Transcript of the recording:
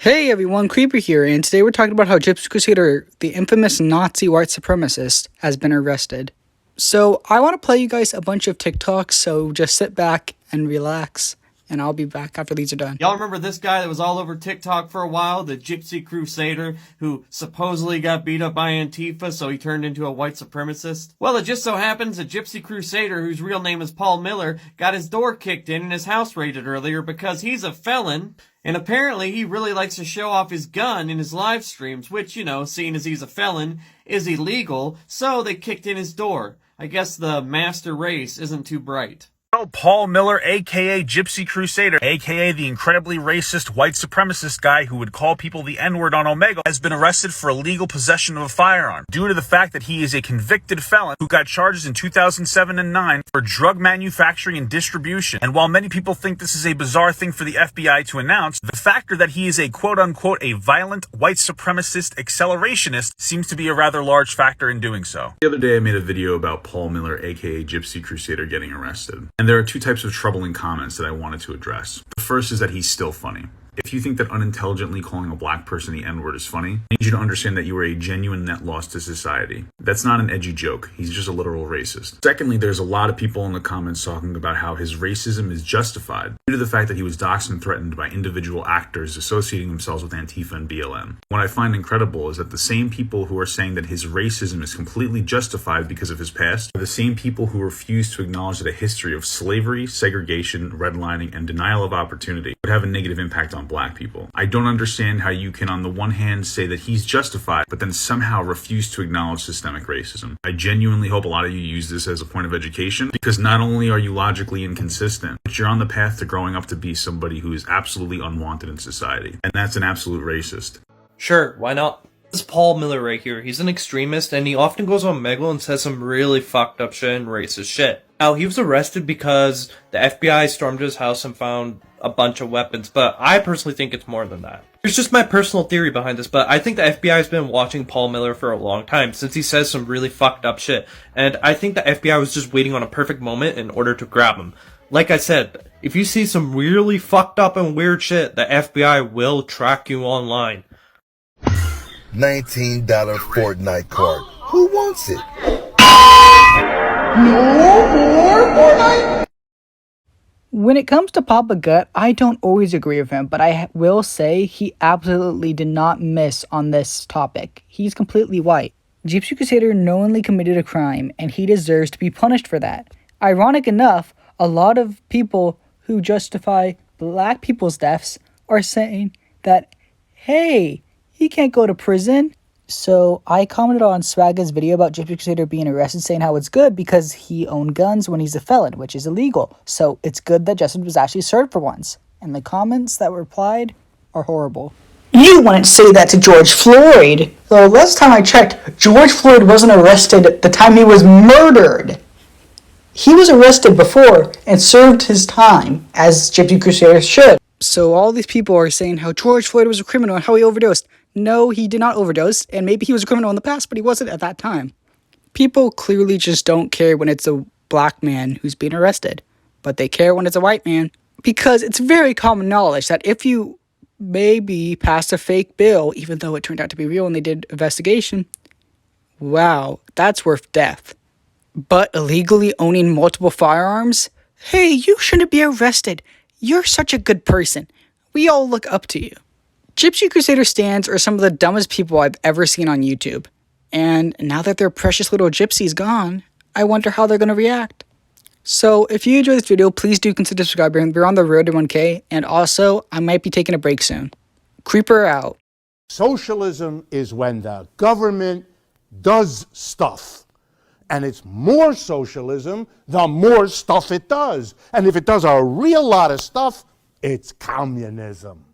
Hey everyone, Creeper here, and today we're talking about how Gypsy Crusader, the infamous Nazi white supremacist, has been arrested. So I want to play you guys a bunch of TikToks, so just sit back and relax, and I'll be back after these are done. Y'all remember this guy that was all over TikTok for a while, the Gypsy Crusader, who supposedly got beat up by Antifa, so he turned into a white supremacist? Well, it just so happens that Gypsy Crusader, whose real name is Paul Miller, got his door kicked in and his house raided earlier because he's a felon. And apparently he really likes to show off his gun in his live streams, which, you know, seeing as he's a felon, is illegal, so they kicked in his door. I guess the master race isn't too bright. Paul Miller, aka Gypsy Crusader, aka the incredibly racist white supremacist guy who would call people the N-word on Omega, has been arrested for illegal possession of a firearm due to the fact that he is a convicted felon who got charges in 2007 and 9 for drug manufacturing and distribution. And while many people think this is a bizarre thing for the FBI to announce, the factor that he is a quote-unquote a violent white supremacist accelerationist seems to be a rather large factor in doing so. The other day I made a video about Paul Miller, aka Gypsy Crusader, getting arrested. And there are two types of troubling comments that I wanted to address. The first is that he's still funny. If you think that unintelligently calling a black person the N-word is funny, I need you to understand that you are a genuine net loss to society. That's not an edgy joke. He's just a literal racist. Secondly, there's a lot of people in the comments talking about how his racism is justified due to the fact that he was doxxed and threatened by individual actors associating themselves with Antifa and BLM. What I find incredible is that the same people who are saying that his racism is completely justified because of his past are the same people who refuse to acknowledge that a history of slavery, segregation, redlining, and denial of opportunity would have a negative impact on black people. I don't understand how you can on the one hand say that he's justified, but then somehow refuse to acknowledge systemic racism. I genuinely hope a lot of you use this as a point of education, because not only are you logically inconsistent, but you're on the path to growing up to be somebody who is absolutely unwanted in society. And that's an absolute racist. Sure, why not? This is Paul Miller right here. He's an extremist, and he often goes on Omegle and says some really fucked up shit and racist shit. Now, he was arrested because the FBI stormed his house and found a bunch of weapons, but I personally think it's more than that. Here's just my personal theory behind this, but I think the FBI has been watching Paul Miller for a long time, since he says some really fucked up shit, and I think the FBI was just waiting on a perfect moment in order to grab him. Like I said, if you see some really fucked up and weird shit, the FBI will track you online. $19 Fortnite card. Who wants it? No more Fortnite? When it comes to Papa Gut, I don't always agree with him, but I will say he absolutely did not miss on this topic. He's completely white. Gypsy Crusader knowingly committed a crime, and he deserves to be punished for that. Ironic enough, a lot of people who justify black people's deaths are saying that, hey, he can't go to prison. So I commented on Swaga's video about Gypsy Crusader being arrested, saying how it's good because he owned guns when he's a felon, which is illegal. So it's good that justice was actually served for once. And the comments that were replied are horrible. You wouldn't say that to George Floyd. Though last time I checked, George Floyd wasn't arrested at the time he was murdered. He was arrested before and served his time, as Gypsy Crusader should. So all these people are saying how George Floyd was a criminal and how he overdosed. No, he did not overdose, and maybe he was a criminal in the past, but he wasn't at that time. People clearly just don't care when it's a black man who's being arrested, but they care when it's a white man, because it's very common knowledge that if you maybe passed a fake bill, even though it turned out to be real and they did investigation, wow, that's worth death. But illegally owning multiple firearms? Hey, you shouldn't be arrested. You're such a good person. We all look up to you. Gypsy Crusader stands are some of the dumbest people I've ever seen on YouTube. And now that their precious little gypsy's gone, I wonder how they're going to react. So if you enjoyed this video, please do consider subscribing. We're on the road to 1K. And also, I might be taking a break soon. Creeper out. Socialism is when the government does stuff. And it's more socialism the more stuff it does. And if it does a real lot of stuff, it's communism.